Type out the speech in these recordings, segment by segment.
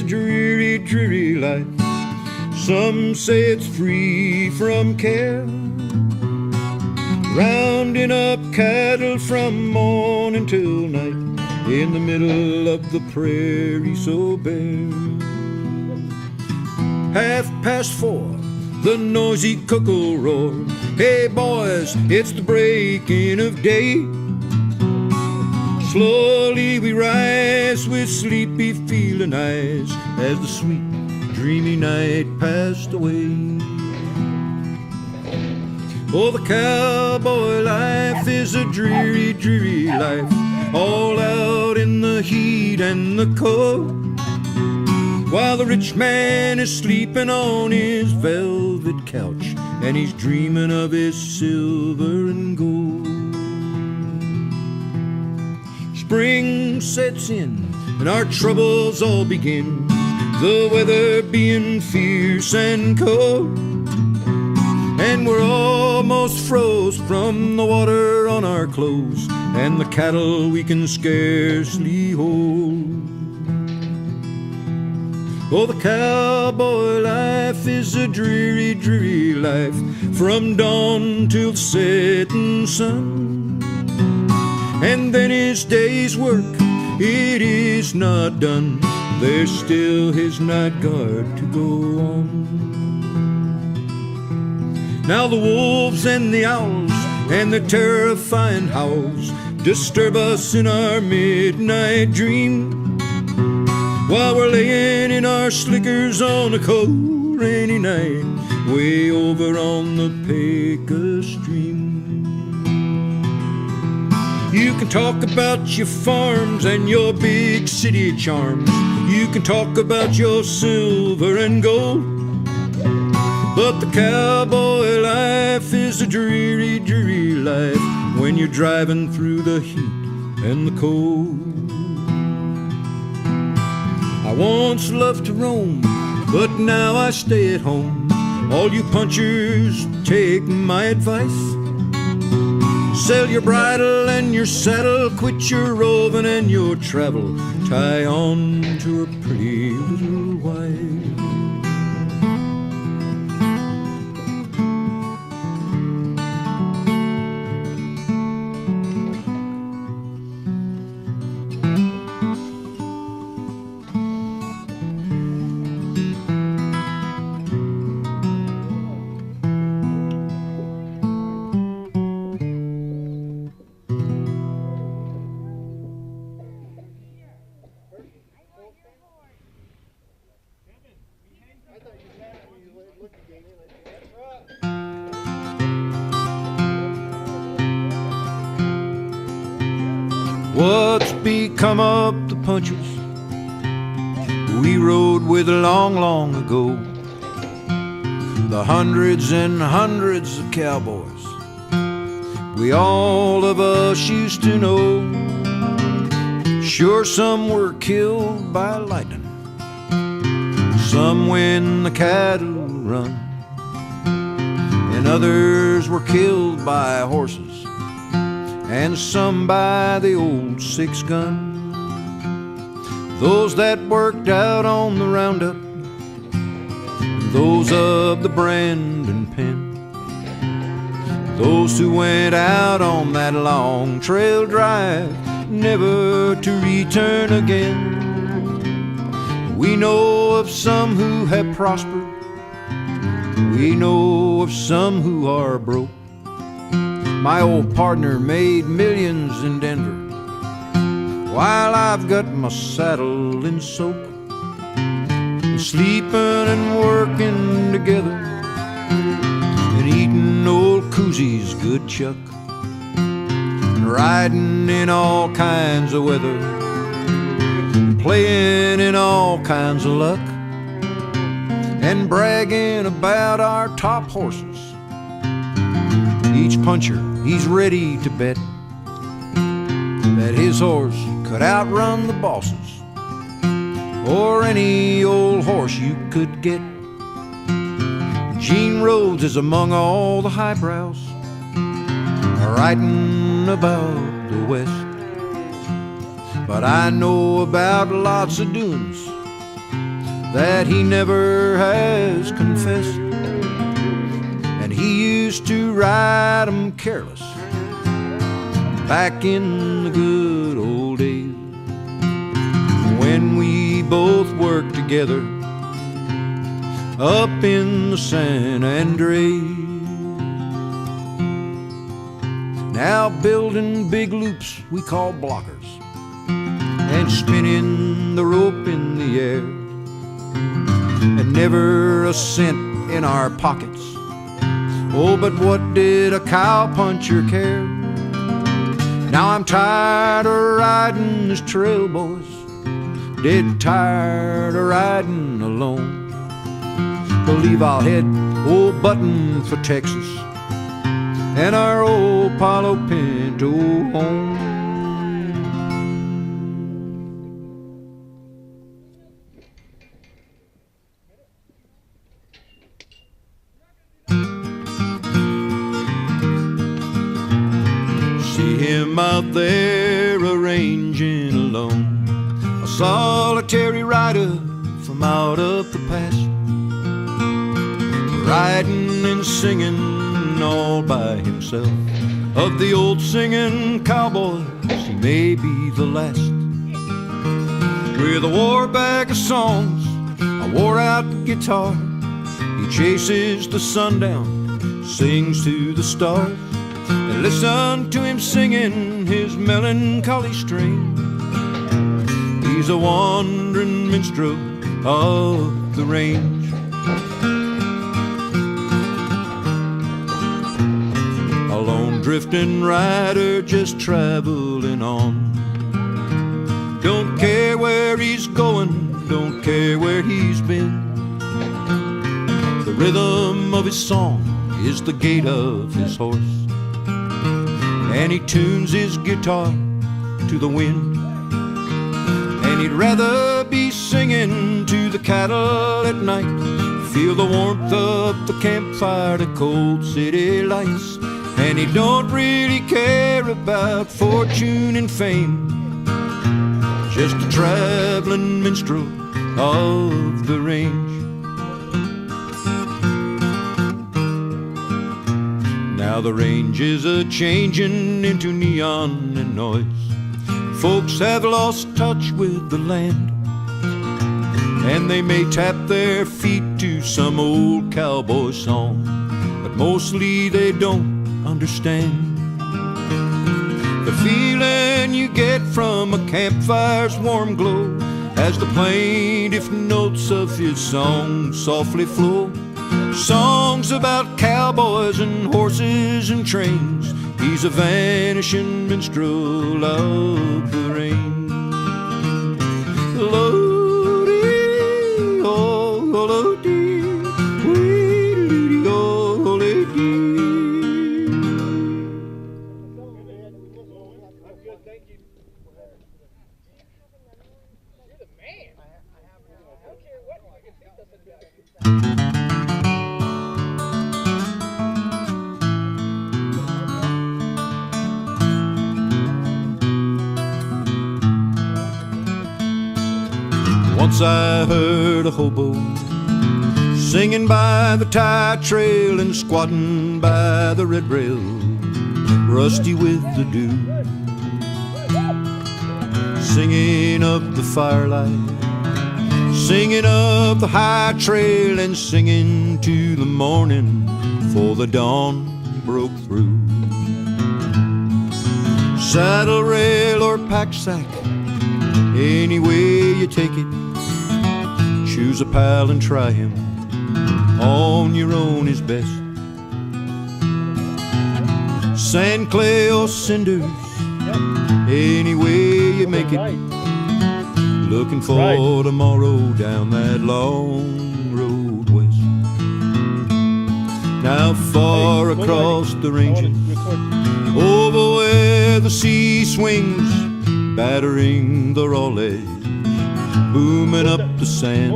dreary, dreary life. Some say it's free from care, rounding up cattle from morning till night in the middle of the prairie so bare. 4:30, the noisy cuckoo roar. Hey boys, it's the breaking of day. Slowly we rise with sleepy feeling eyes as the sweet dreamy night passed away. Oh, the cowboy life is a dreary, dreary life, all out in the heat and the cold, while the rich man is sleeping on his velvet couch and he's dreaming of his silver and gold. Spring sets in and our troubles all begin, the weather being fierce and cold, and we're almost froze from the water on our clothes and the cattle we can scarcely hold. Oh, the cowboy life is a dreary, dreary life, from dawn till the setting sun. And then his day's work, it is not done. There's still his night guard to go on. Now the wolves and the owls and the terrifying howls disturb us in our midnight dream, while we're laying in our slickers on a cold rainy night way over on the Pecos stream. You can talk about your farms and your big city charms, you can talk about your silver and gold, but the cowboy life is a dreary, dreary life when you're driving through the heat and the cold. I once loved to roam, but now I stay at home. All you punchers, take my advice. Sell your bridle and your saddle, quit your roving and your travel, tie on to a pretty little wife. What's become of the punches we rode with long, long ago? The hundreds and hundreds of cowboys we all of us used to know. Sure, some were killed by lightning, some when the cattle run, and others were killed by horses, and some by the old 6-gun. Those that worked out on the roundup, those of the brand and pen, those who went out on that long trail drive, never to return again. We know of some who have prospered, we know of some who are broke. My old partner made millions in Denver, while I've got my saddle in soak. And sleeping and working together, and eating old Coosie's good chuck, and riding in all kinds of weather, and playing in all kinds of luck, and bragging about our top horses. Each puncher, he's ready to bet that his horse could outrun the bosses, or any old horse you could get. Gene Rhodes is among all the highbrows, writing about the West. But I know about lots of doings that he never has confessed. And he used to ride 'em careless back in the good old days, when we both worked together up in the San Andreas. Now building big loops we call blockers, and spinning the rope in the air, and never a cent in our pockets. Oh, but what did a cowpuncher care? Now I'm tired of riding this trail, boys, dead tired of riding alone. Believe I'll head old Button for Texas, and our old Palo Pinto home. See him out there arranging alone, a solitary rider from out of the past, riding and singing all by himself. Of the old singing cowboys, he may be the last. With a war bag of songs, a wore-out guitar, he chases the sundown, sings to the stars, and listen to him singing his melancholy strain. He's a wandering minstrel of the range. A lone drifting rider just traveling on. Don't care where he's going, don't care where he's been. The rhythm of his song is the gait of his horse, and he tunes his guitar to the wind. And he'd rather be singing to the cattle at night, feel the warmth of the campfire, the cold city lights. And he don't really care about fortune and fame, just a traveling minstrel of the range. Now the range is a-changing into neon and noise. Folks have lost touch with the land, and they may tap their feet to some old cowboy song, but mostly they don't understand the feeling you get from a campfire's warm glow, as the plaintive notes of his song softly flow. Songs about cowboys and horses and trains, he's a vanishing minstrel of the range. Lo-dee, oh, lo-dee, wee-dee, oh, lo-dee. Once I heard a hobo singing by the tie trail and squatting by the red rail, rusty with the dew, singing of the firelight, singing of the high trail, and singing to the morning before the dawn broke through. Saddle rail or pack sack, any way you take it, choose a pal and try him, on your own is best. Sand, clay, or cinders, any way you make it, looking for tomorrow down that long road west. Now far across the ranges, over where the sea swings, battering the raw ledge, booming up the sand.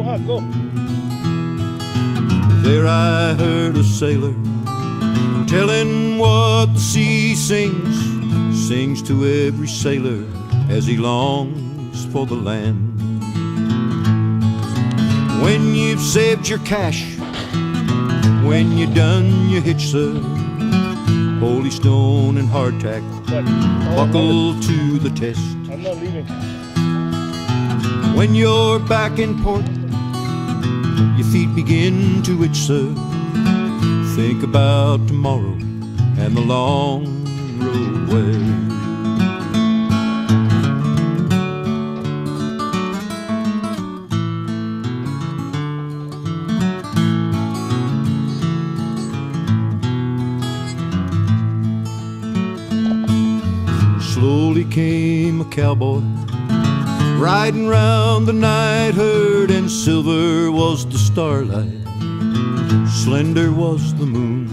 There I heard a sailor telling what the sea sings, sings to every sailor as he longs for the land. When you've saved your cash, when you're done your hitch, sir, Holy Stone and hardtack buckle to the test. I'm not leaving. When you're back in port, your feet begin to itch, sir. Think about tomorrow and the long roadway. Slowly came a cowboy, riding round the night herd, and silver was the starlight, slender was the moon.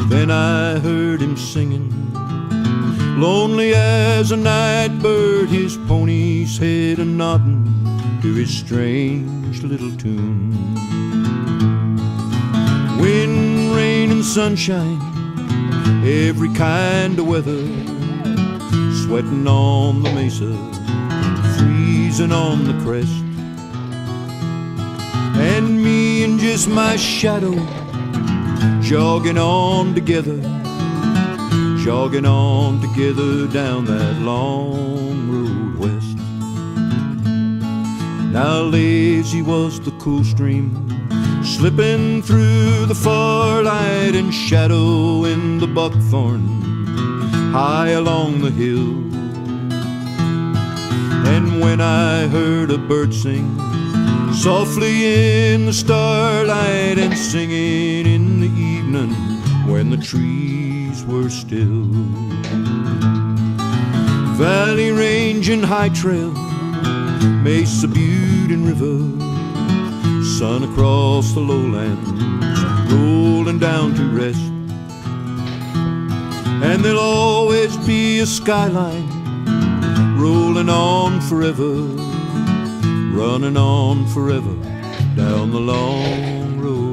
Then I heard him singing, lonely as a night bird, his pony's head a-nodding to his strange little tune. Wind, rain, and sunshine, every kind of weather, sweating on the mesa, freezing on the crest, and me and just my shadow jogging on together, jogging on together down that long road west. Now lazy was the cool stream, slipping through the far light, and shadow in the buckthorn high along the hill. And when I heard a bird sing softly in the starlight, and singing in the evening when the trees were still, valley, range, and high trail, mesa, butte, and river, sun across the lowlands, rolling down to rest. And there'll always be a skyline rolling on forever, running on forever down the long road.